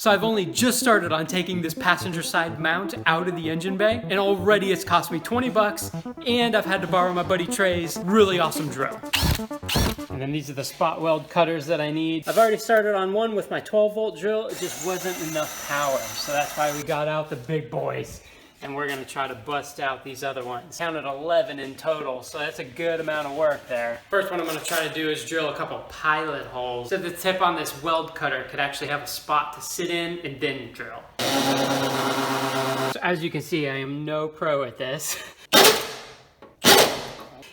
So I've only just started on taking this passenger side mount out of the engine bay, and already it's cost me 20 bucks, and I've had to borrow my buddy Trey's really awesome drill. And then these are the spot weld cutters that I need. I've already started on one with my 12-volt drill. It just wasn't enough power, so that's why we got out the big boys. And we're gonna try to bust out these other ones. Counted 11 in total, so that's a good amount of work there. First one I'm gonna try to do is drill a couple pilot holes so the tip on this weld cutter could actually have a spot to sit in and then drill. So as you can see, I am no pro at this.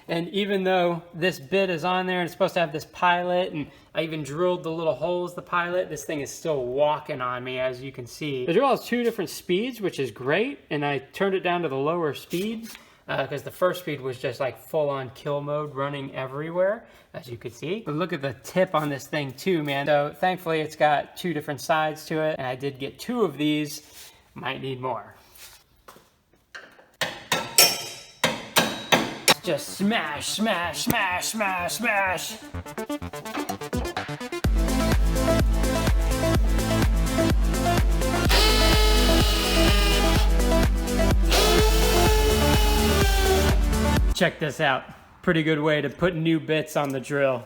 And even though this bit is on there and it's supposed to have this pilot, and I even drilled the little holes, the pilot, this thing is still walking on me, as you can see. The drill has 2 different speeds, which is great, and I turned it down to the lower speed because the first speed was just like full-on kill mode running everywhere, as you can see. But look at the tip on this thing too, man. So thankfully it's got 2 different sides to it, and I did get 2 of these. Might need more. Just smash, smash, smash, smash, smash. Check this out. Pretty good way to put new bits on the drill.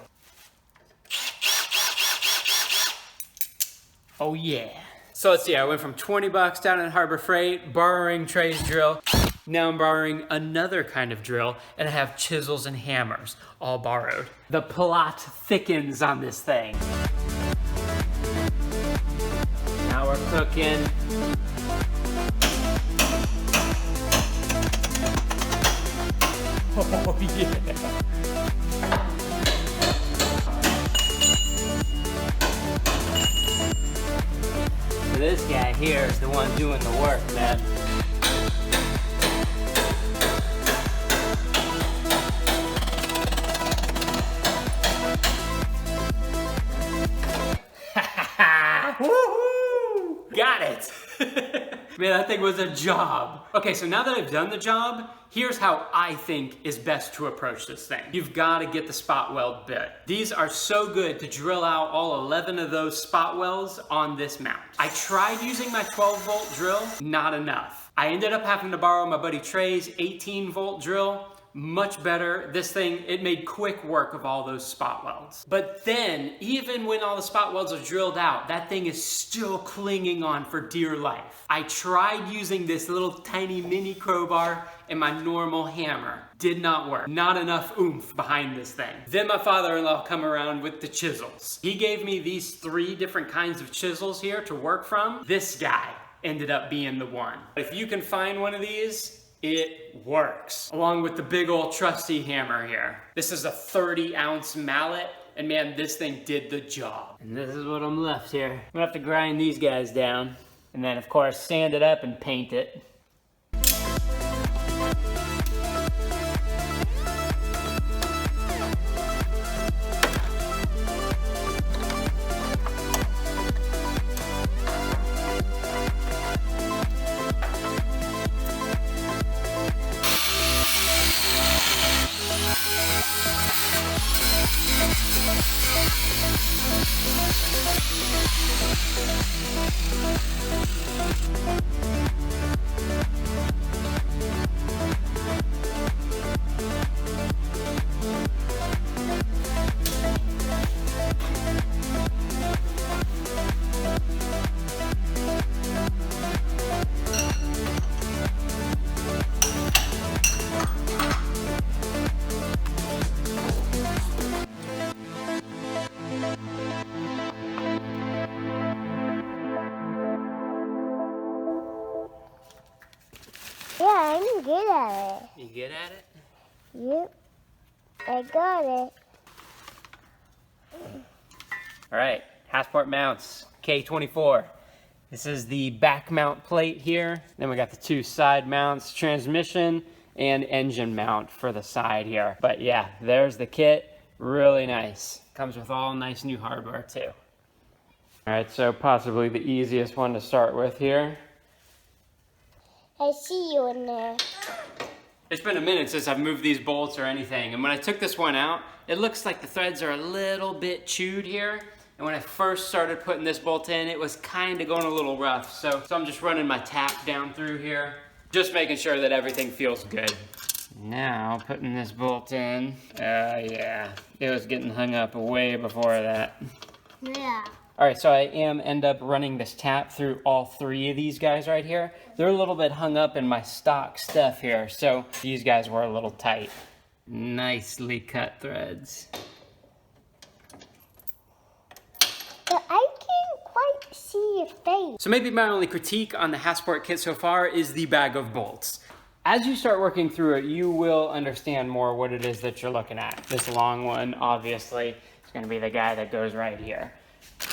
Oh yeah. So let's see, I went from 20 bucks down in Harbor Freight, borrowing Trey's drill. Now I'm borrowing another kind of drill, and I have chisels and hammers, all borrowed. The plot thickens on this thing. Now we're cooking. Oh yeah. So this guy here is the one doing the work, man. Woohoo! Got it! Man, that thing was a job. Okay, so now that I've done the job, here's how I think is best to approach this thing. You've got to get the spot weld bit. These are so good to drill out all 11 of those spot welds on this mount. I tried using my 12-volt drill, not enough. I ended up having to borrow my buddy Trey's 18-volt drill. Much better. This thing, it made quick work of all those spot welds. But then, even when all the spot welds are drilled out, that thing is still clinging on for dear life. I tried using this little tiny mini crowbar and my normal hammer. Did not work. Not enough oomph behind this thing. Then my father-in-law come around with the chisels. He gave me these 3 different kinds of chisels here to work from. This guy ended up being the one. If you can find one of these, it works. Along with the big old trusty hammer here. This is a 30-ounce mallet, and man, this thing did the job. And this is what I'm left here. I'm gonna have to grind these guys down, and then of course sand it up and paint it. Yeah, I'm good at it. You good at it? Yep, I got it. All right, Hasport mounts, K24. This is the back mount plate here. Then we got the 2 side mounts, transmission and engine mount for the side here. But yeah, there's the kit, really nice. Comes with all nice new hardware too. All right, so possibly the easiest one to start with here. I see you in there. It's been a minute since I've moved these bolts or anything, and when I took this one out, it looks like the threads are a little bit chewed here. And when I first started putting this bolt in, it was kind of going a little rough. So I'm just running my tap down through here, just making sure that everything feels good. Now putting this bolt in, yeah, it was getting hung up way before that. Yeah. All right, so I end up running this tap through all 3 of these guys right here. They're a little bit hung up in my stock stuff here, so these guys were a little tight. Nicely cut threads. But I can't quite see your face. So maybe my only critique on the Hasport kit so far is the bag of bolts. As you start working through it, you will understand more what it is that you're looking at. This long one, obviously, is gonna be the guy that goes right here.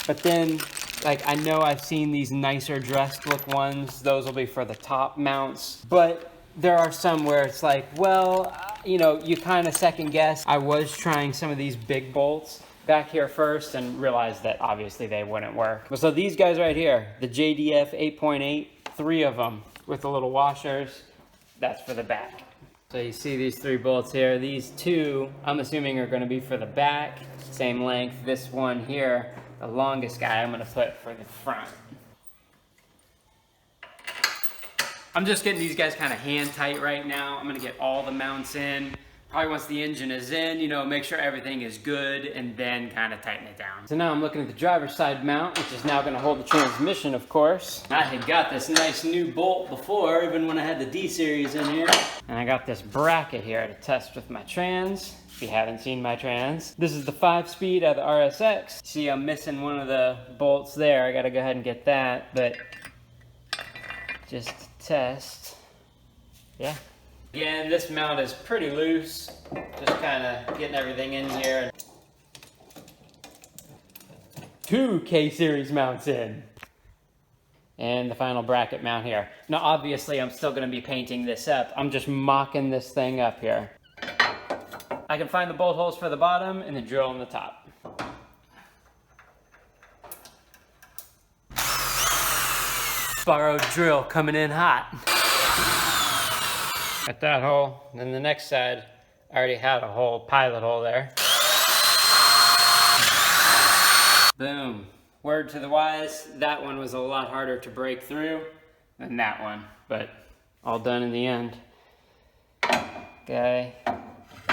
But then, like, I know I've seen these nicer dressed look ones. Those will be for the top mounts. But there are some where it's like, well, you know, you kind of second guess. I was trying some of these big bolts back here first and realized that obviously they wouldn't work. So these guys right here, the JDF 8.8, 3 of them with the little washers, that's for the back. So you see these 3 bolts here. These 2, I'm assuming, are going to be for the back. Same length. This one here, the longest guy, I'm going to put for the front. I'm just getting these guys kind of hand tight right now. I'm going to get all the mounts in. Probably once the engine is in, you know, make sure everything is good and then kind of tighten it down. So now I'm looking at the driver's side mount, which is now going to hold the transmission, of course. I had got this nice new bolt before, even when I had the D-series in here. And I got this bracket here to test with my trans. If you haven't seen my trans. This is the 5-speed of the RSX. See, I'm missing one of the bolts there. I got to go ahead and get that, but just to test. Yeah. Again, this mount is pretty loose. Just kind of getting everything in here. 2 K-series mounts in. And the final bracket mount here. Now, obviously, I'm still going to be painting this up. I'm just mocking this thing up here. I can find the bolt holes for the bottom and then drill in the top. Borrowed drill coming in hot. At that hole, then the next side, I already had a hole, pilot hole there. Boom. Word to the wise, that one was a lot harder to break through than that one, but all done in the end. Okay,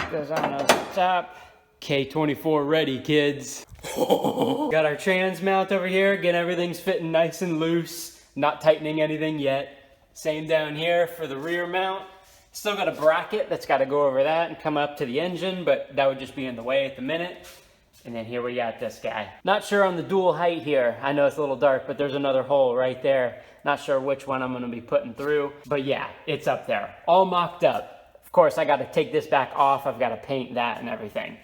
goes on over the top. K24 ready, kids. Got our trans mount over here, again, everything's fitting nice and loose, not tightening anything yet. Same down here for the rear mount. Still got a bracket that's got to go over that and come up to the engine, but that would just be in the way at the minute. And then here we got this guy. Not sure on the dual height here. I know it's a little dark, but there's another hole right there. Not sure which one I'm going to be putting through, but yeah, it's up there. All mocked up. Of course, I got to take this back off. I've got to paint that and everything.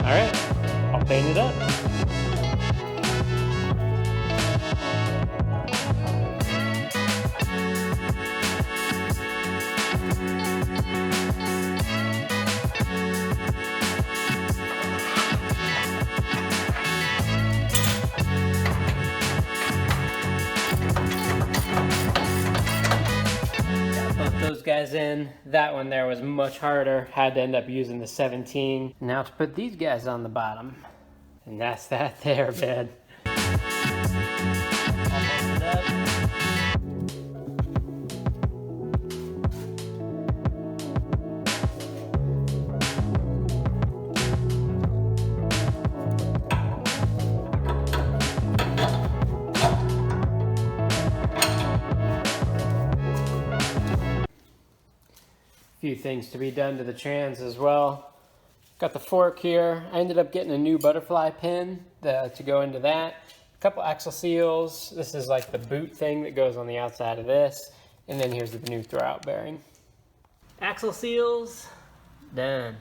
All right, I'll paint it up. Those guys in. That one there was much harder. Had to end up using the 17. Now to put these guys on the bottom. And that's that there, man. Few things to be done to the trans as well. Got the fork here. I ended up getting a new butterfly pin to go into that. A couple axle seals. This is like the boot thing that goes on the outside of this. And then here's the new throwout bearing. Axle seals, done.